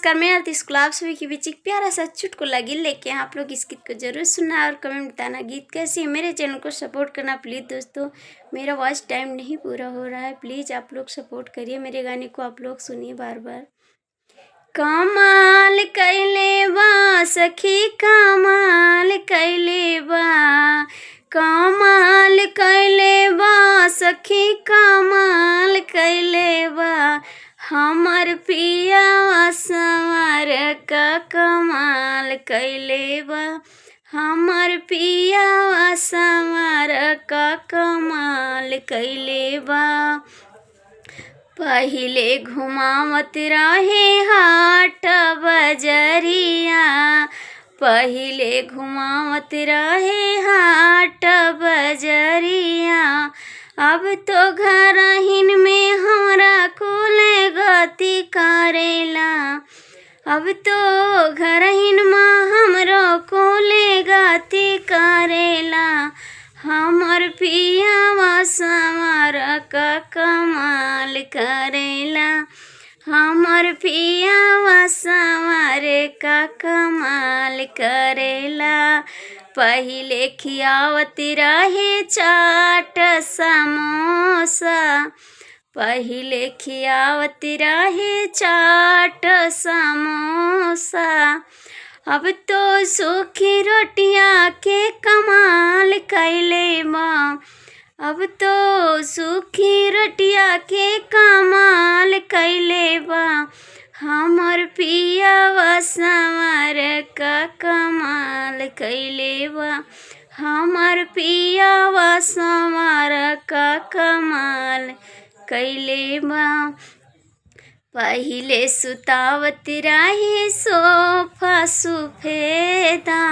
नमस्कार, मैं आरती स्कूल आप सभी के बीच एक प्यारा सा चुटकुला गीत लेके आप लोग इस गीत को जरूर सुनना और कमेंट बताना गीत कैसी है। मेरे चैनल को सपोर्ट करना प्लीज़ दोस्तों। मेरा वॉच टाइम नहीं पूरा हो रहा है, प्लीज़ आप लोग सपोर्ट करिए। मेरे गाने को आप लोग सुनिए बार बार। कमाल कैले बा सखी कमाल कैले बा, कमाल कैले बा सखी कमाल कैले बा, हमर पिया संवर का कमाल कैले बा, हमर पिया संवर का कमाल कैले बा। पहिले घुमावत रहे हाट बजरिया, पहिले घुमावत रहे हाट बजरिया, अब तो घर हिन में हमरा कुल गति करेला, अब तो घर हिन में हमरो कुल गति करेला, हमर पिया संवर का कमाल करेला, हमर पिया संवर का कमाल करेला। पहिले खियावत रहे चाट समोसा, पहिले खियावत रहे चाट समोसा, अब तो सूखी रोटियां के कमाल कैले बा, अब तो सूखी रोटियां के कमाल कैले बा, हमर पिया संवर का कमाल कैले बा, हमर पिया संवर का कमाल कैले बा। पहिले सुतावत रहे सोफा सुफेदा,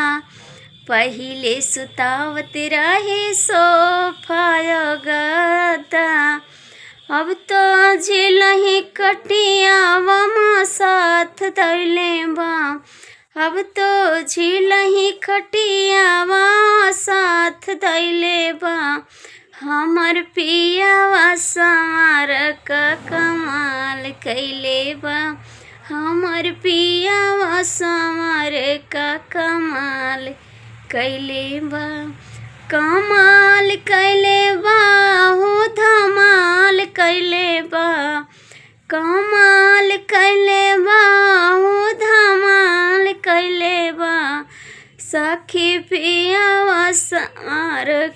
पहिले सुतावत रहे सोफा गदा, अब तो झिलही कटियावा साथ दैले बा, अब तो झिलही खटियावा साथ दैले बा, हमर पिया संवर का कमाल कैले बा, हमर पिया संवर का कमाल कैले बा। कमाल कैले बा हो धमाल कैले बा, कमाल कैले बा हो धमाल कैले बा, सखी पिया संवर